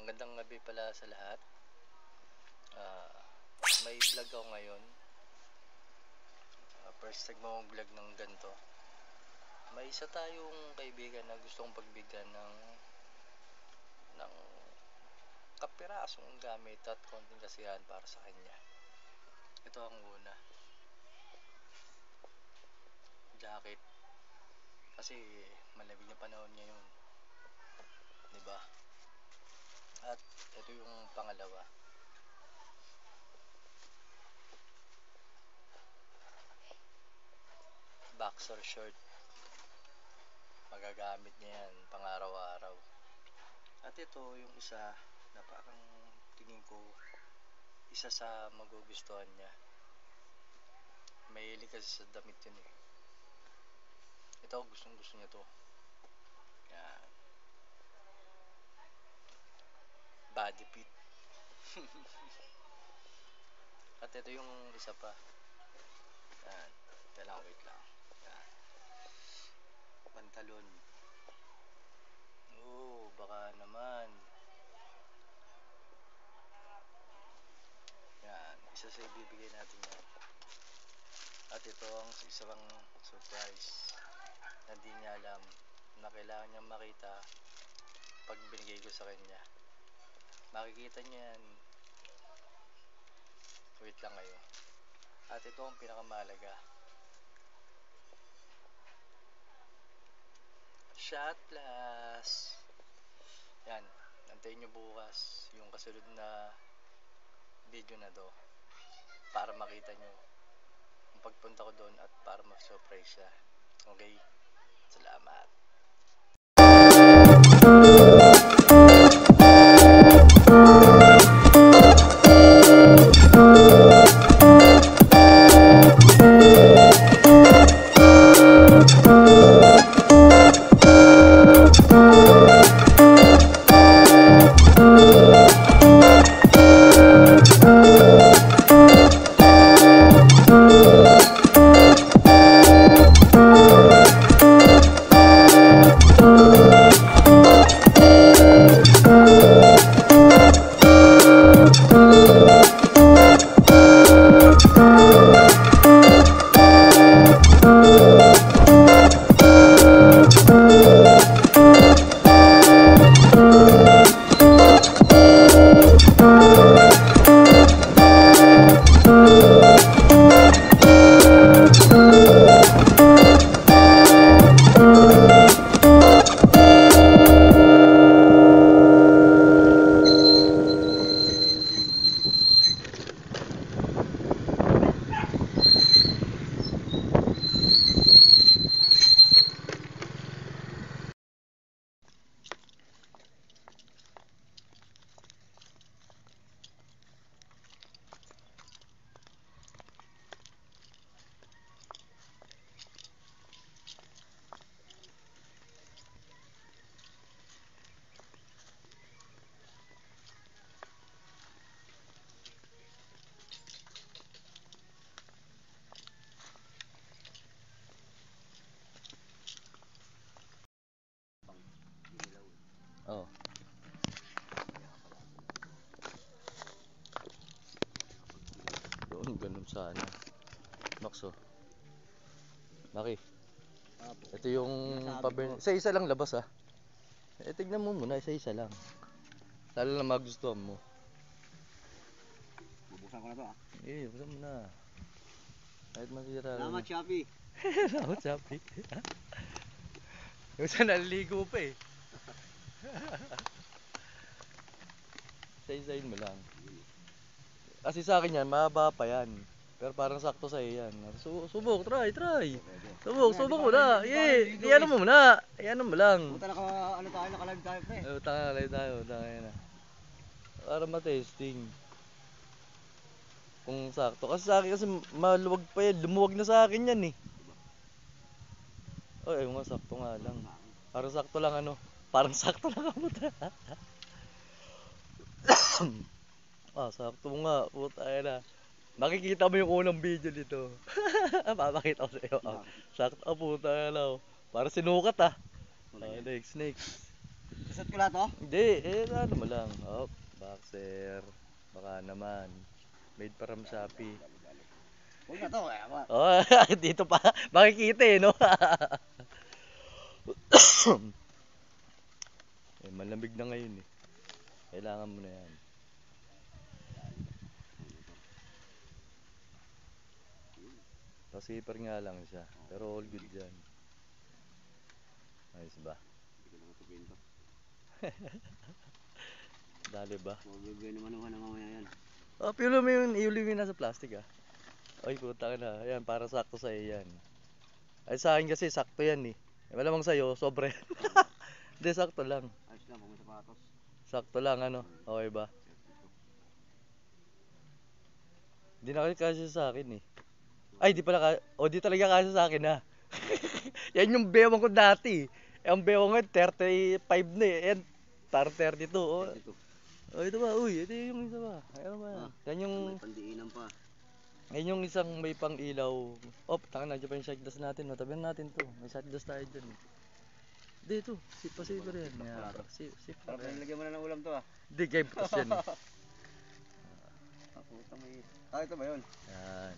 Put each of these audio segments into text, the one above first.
Magandang gabi pala sa lahat. May vlog ako ngayon. First time mo vlog ng ganito. May isa tayong kaibigan na gustong pagbigyan ng kapirasong gamit at konting kasiyahan para sa kanya. Ito ang una. Jacket. Kasi malamig na panahon ngayon. 'Di ba? At ito yung pangalawa. Boxer short. Magagamit niya yan pang araw-araw. At ito yung isa na parang tingin ko isa sa magugustuhan niya. Mahilig kasi sa damit yun eh. Ito gustong gusto niya to. Yan. Body fit. At ito yung isa pa. Yan. Wait lang. Yan. Pantalon. Baka naman. Yan. Isa sa ibibigay natin yan. At ito ang isang surprise na di niya alam na kailangan niyang makita pag binigay ko sa kanya. Makikita niya yan. Wait lang kayo. At ito ang pinakamahalaga. Shot plus. Yan. Nantayin nyo bukas yung kasunod na video na to para makita nyo yung pagpunta ko doon at para ma-surprise siya. Okay? Salamat. Oh. Doon, ganun sana. Maxo. Maki. Ito yung isa-isa lang labas ah. Tignan mo muna, isa-isa lang. Lalo na magustuhan mo. Bubuksan ko na to ah. Buksan mo na. Kahit masira. Salamat, Shopee. Salamat, Shopee. Yung sa naliligo pa eh. Isa-isahin mo lang. Kasi sa akin yan, mahaba pa yan. Pero parang sakto sa'yo yan. Subok, try. Subok mo na. Iyan mo muna. Iyan mo lang. Buta naka-live tayo pre. Naka-live tayo. Para ma-testing. Kung sakto. Kasi sa akin kasi maluwag pa yan. Lumuwag na sa akin yan eh. Ayun nga, sakto nga lang. Parang sakto lang ano. Parang sakto lang ako. Sakto nga. Puta na. Makikita mo yung unang video dito. Papakita ko sa iyo. Sakto, puta na. Para sinukat ah. Next. Isusot ko lahat, oh. Hindi, ano mo lang. Oh, boxer. Baka naman. Made from Shopee. Huwag na to, eh. Oh, dito pa. Makikita eh, no? Malamig na ngayon eh. Kailangan mo na yan. Kasi nga lang siya. Pero all good dyan. Ayos ba? Dali ba? Mabibigay naman na mamaya yan. Oh, piulo mo yung nasa plastic ah. Ay, puta ka na. Ayan, para sakto sa'yo yan. Ay, sa akin kasi sakto yan eh. Malamang sa'yo, sobre. Hindi, sakto lang. Ayos lang, kung may sapatos. Sakto lang, ano. Okay ba? Hindi na kasi sa akin eh. Ay, di pala di talaga kasi sa akin ha. Yan yung bewang ko dati. Ang bewang ko 35 na eh. Yan, parang 32. Oh. Ito. Oh, ito ba? Uy, ito yung isa ba? Ano ba? Yan yung, May pandiinan pa. yan yung isang may pang ilaw. Oh, tanga na, dyan pa yung shot glass natin. Matabihan natin to. May shot glass tayo dyan. Hindi, ito. Sipa yan. Yan. Sipa Parang yan. nilagyan mo na ng ulam to, ah. Hindi, kay butas yan eh. Puta may... ito ba yun? Yan.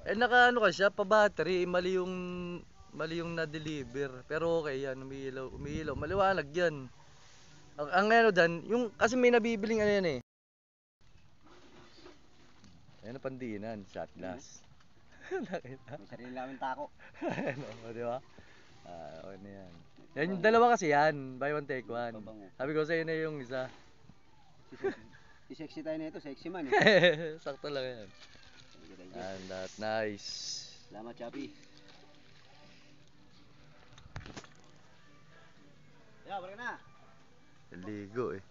Eh naka ano ka siya, pa battery, mali yung na-deliver. Pero okay yan, umiilaw. Maliwanag yan. Ang ano dan, yung kasi may nabibiling ano yan eh. Ayan ang pandiinan, shot glass. Nakita? May sarili namin tako. Ano, di ba? Okay na yan. Yan yung dalawa kasi yan, buy one take one. Sabi ko sa'yo na yung isa. Si sexy tayo na ito, sexy man eh. Sakto lang yan. And that, nice. Salamat, Chappy. Yeah, balik na. Ligo eh.